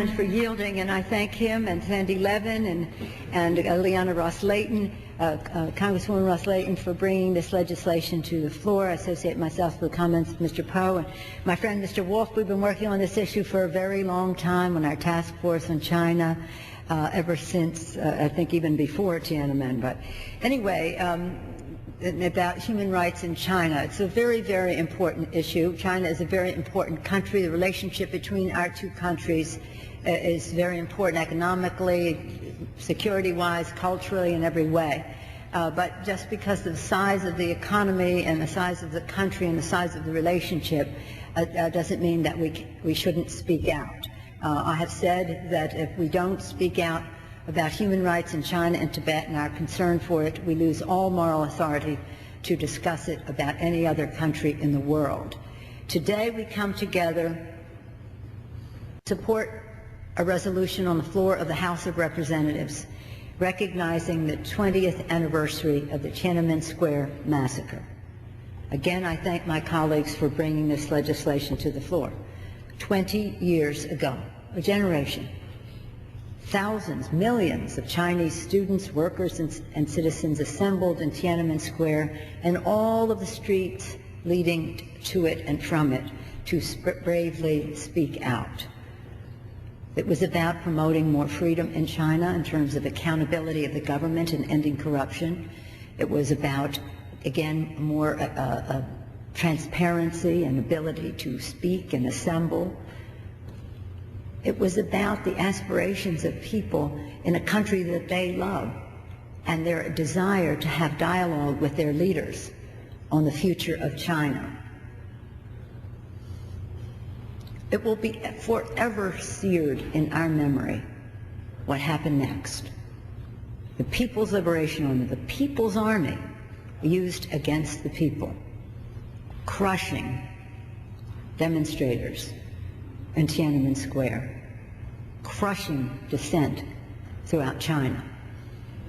gentleman for yielding, and I thank him and Sandy Levin and Leanna Ross-Layton, Congresswoman Ross-Layton, for bringing this legislation to the floor. I associate myself with the comments of Mr. Poe and my friend Mr. Wolf. We've been working on this issue for a very long time on our task force on China, ever since, I think even before Tiananmen. But anyway, about human rights in China. It's a very, very important issue. China is a very important country. The relationship between our two countries is very important economically, security-wise, culturally, in every way. But just because of the size of the economy and the size of the country and the size of the relationship doesn't mean that we shouldn't speak out. I have said that if we don't speak out about human rights in China and Tibet and our concern for it, we lose all moral authority to discuss it about any other country in the world. Today we come together to support a resolution on the floor of the House of Representatives recognizing the 20th anniversary of the Tiananmen Square massacre. Again, I thank my colleagues for bringing this legislation to the floor. 20 years ago, a generation, thousands, millions of Chinese students, workers, and citizens assembled in Tiananmen Square and all of the streets leading to it and from it to bravely speak out. It was about promoting more freedom in China in terms of accountability of the government and ending corruption. It was about, again, more transparency and ability to speak and assemble. It was about the aspirations of people in a country that they love and their desire to have dialogue with their leaders on the future of China. It will be forever seared in our memory what happened next. The People's Liberation Army, the People's Army, used against the people, crushing demonstrators in Tiananmen Square, crushing dissent throughout China.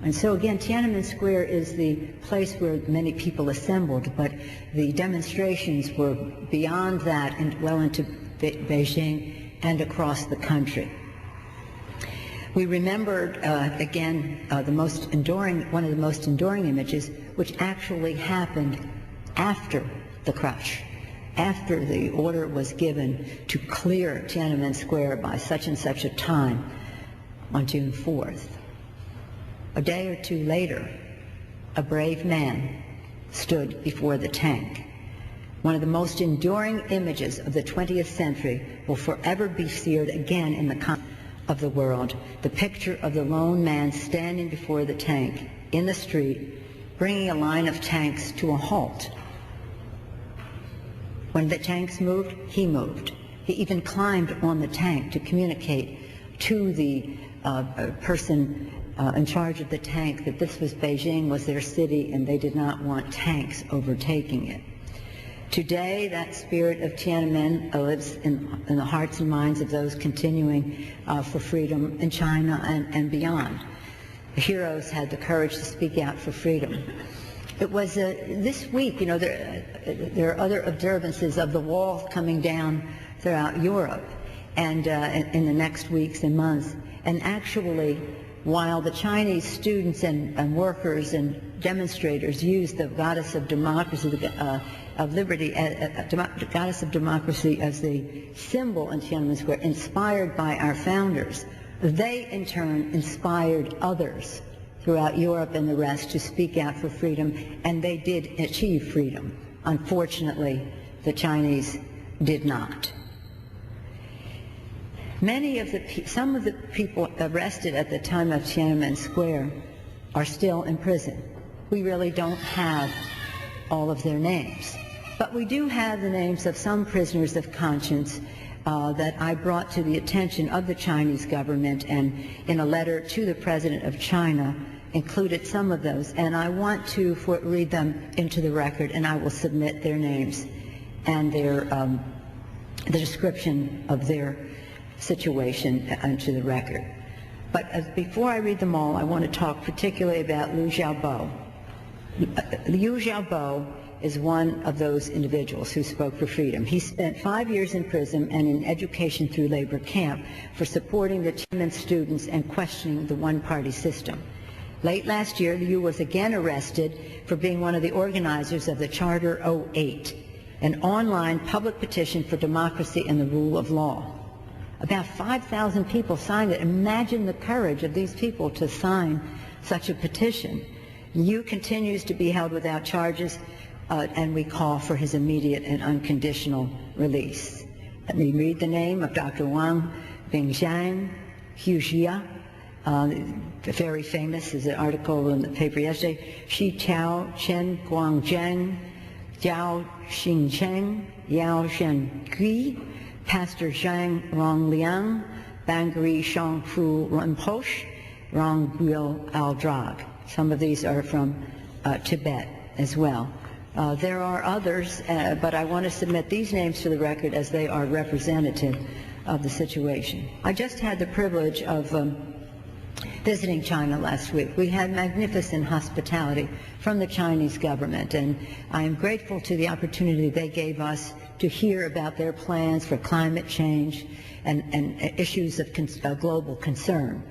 And so again, Tiananmen Square is the place where many people assembled, but the demonstrations were beyond that and well into Beijing and across the country. We remembered, again, one of the most enduring images, which actually happened after the crush, after the order was given to clear Tiananmen Square by such and such a time on June 4th. A day or two later, a brave man stood before the tank. One of the most enduring images of the 20th century will forever be seared again in the consciousness of the world. The picture of the lone man standing before the tank in the street, bringing a line of tanks to a halt. When the tanks moved, he moved. He even climbed on the tank to communicate to the person in charge of the tank that this was Beijing, was their city, and they did not want tanks overtaking it. Today, that spirit of Tiananmen lives in the hearts and minds of those continuing for freedom in China and beyond. The heroes had the courage to speak out for freedom. It was this week, there are other observances of the wall coming down throughout Europe and in the next weeks and months. And actually, while the Chinese students and workers and demonstrators used the goddess of democracy, of liberty, goddess of democracy as the symbol in Tiananmen Square, inspired by our founders, they in turn inspired others throughout Europe and the rest to speak out for freedom, and they did achieve freedom. Unfortunately, the Chinese did not. Some of the people arrested at the time of Tiananmen Square are still in prison. We really don't have all of their names. But we do have the names of some prisoners of conscience that I brought to the attention of the Chinese government, and in a letter to the President of China included some of those. And I want to read them into the record, and I will submit their names and their the description of their situation into the record. But before I read them all, I want to talk particularly about Liu Xiaobo. Liu Xiaobo is one of those individuals who spoke for freedom. He spent 5 years in prison and in education through labor camp for supporting the Tiananmen students and questioning the one-party system. Late last year, Liu was again arrested for being one of the organizers of the Charter 08, an online public petition for democracy and the rule of law. About 5,000 people signed it. Imagine the courage of these people to sign such a petition. Liu continues to be held without charges, and we call for his immediate and unconditional release. Let me read the name of Dr. Wang Bingjiang Hujia. Very famous, is an article in the paper yesterday. Shi Chao Chen Guangzheng Jiao Xingcheng Yao Shengui, Pastor Zhang Rongliang, Bangri Shangfu Rinpoche, Rongbil Al-Drag. Some of these are from Tibet as well. There are others, but I want to submit these names to the record as they are representative of the situation. I just had the privilege of visiting China last week. We had magnificent hospitality from the Chinese government, and I am grateful to the opportunity they gave us to hear about their plans for climate change and issues of global concern.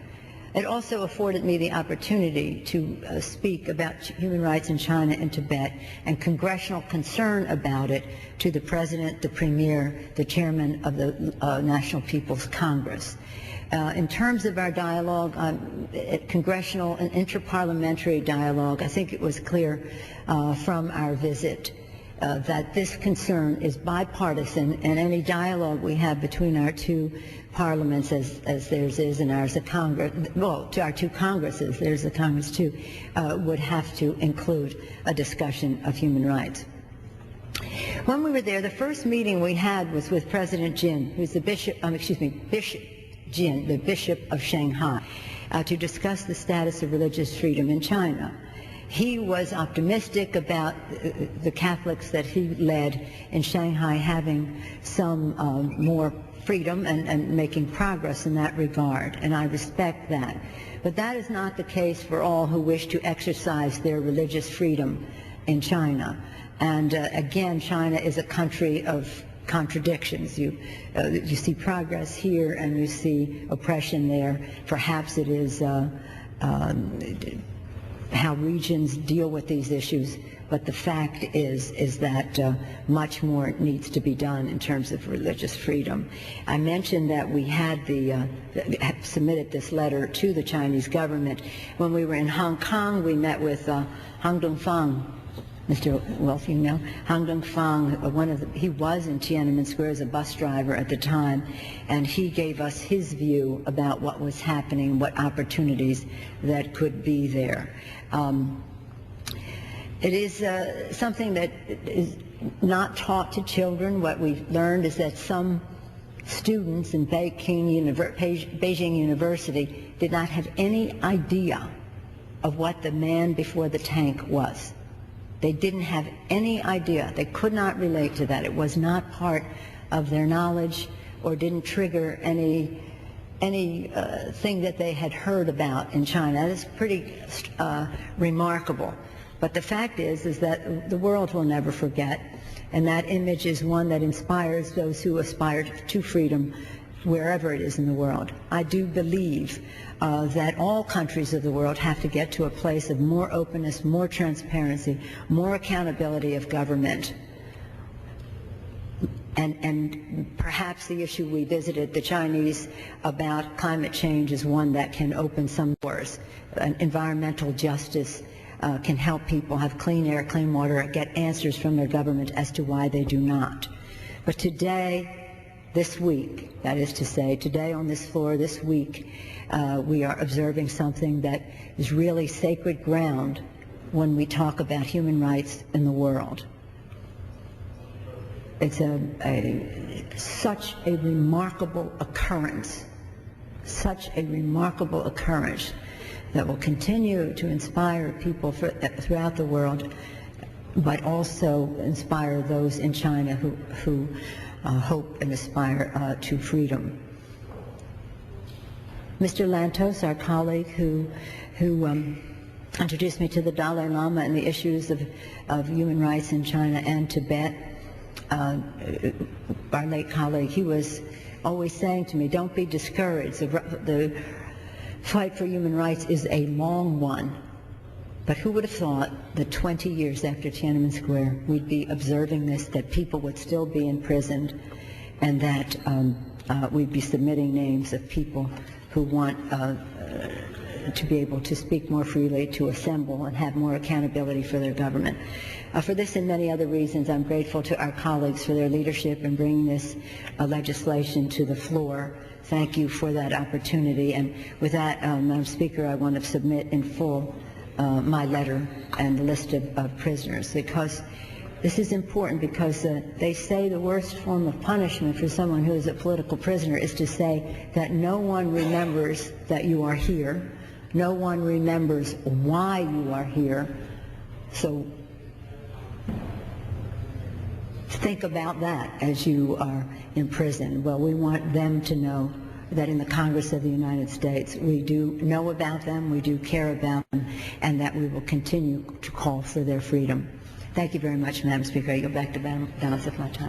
It also afforded me the opportunity to speak about human rights in China and Tibet and congressional concern about it to the President, the Premier, the Chairman of the National People's Congress. In terms of our dialogue, congressional and interparliamentary dialogue, I think it was clear from our visit that this concern is bipartisan, and any dialogue we have between our two parliaments, as theirs is and ours, a Congress, well, to our two Congresses, there's a Congress too, would have to include a discussion of human rights. When we were there, the first meeting we had was with President Jin, who's the Bishop Jin, the Bishop of Shanghai, to discuss the status of religious freedom in China. He was optimistic about the Catholics that he led in Shanghai having some more freedom and making progress in that regard, and I respect that. But that is not the case for all who wish to exercise their religious freedom in China. And again, China is a country of contradictions. You see progress here and you see oppression there. Perhaps it is how regions deal with these issues, but the fact is that much more needs to be done in terms of religious freedom. I mentioned that we had submitted this letter to the Chinese government. When we were in Hong Kong, we met with Hang Dongfang. Mr. Wolf, you know, Hang Dongfang, he was in Tiananmen Square as a bus driver at the time, and he gave us his view about what was happening, what opportunities that could be there. It is something that is not taught to children. What we've learned is that some students in Beijing University did not have any idea of what the man before the tank was. They didn't have any idea. They could not relate to that. It was not part of their knowledge or didn't trigger any thing that they had heard about in China. That is pretty remarkable. But the fact is that the world will never forget, and that image is one that inspires those who aspire to freedom wherever it is in the world. I do believe that all countries of the world have to get to a place of more openness, more transparency, more accountability of government. And perhaps the issue we visited, the Chinese, about climate change is one that can open some doors. Environmental justice can help people have clean air, clean water, get answers from their government as to why they do not. But today, this week, that is to say, today on this floor, this week, we are observing something that is really sacred ground when we talk about human rights in the world. It's such a remarkable occurrence, that will continue to inspire people throughout the world, but also inspire those in China who hope and aspire to freedom. Mr. Lantos, our colleague who introduced me to the Dalai Lama and the issues of human rights in China and Tibet. Our late colleague, he was always saying to me, don't be discouraged. The fight for human rights is a long one. But who would have thought that 20 years after Tiananmen Square, we'd be observing this, that people would still be imprisoned, and that we'd be submitting names of people who want to be able to speak more freely, to assemble, and have more accountability for their government. For this and many other reasons, I'm grateful to our colleagues for their leadership in bringing this legislation to the floor. Thank you for that opportunity. And with that, Madam Speaker, I want to submit in full my letter and the list of prisoners, because this is important, because they say the worst form of punishment for someone who is a political prisoner is to say that no one remembers that you are here, no one remembers why you are here. So think about that as you are in prison. Well, we want them to know that in the Congress of the United States we do know about them, we do care about them, and that we will continue to call for their freedom. Thank you very much, Madam Speaker. I go back to balance of my time.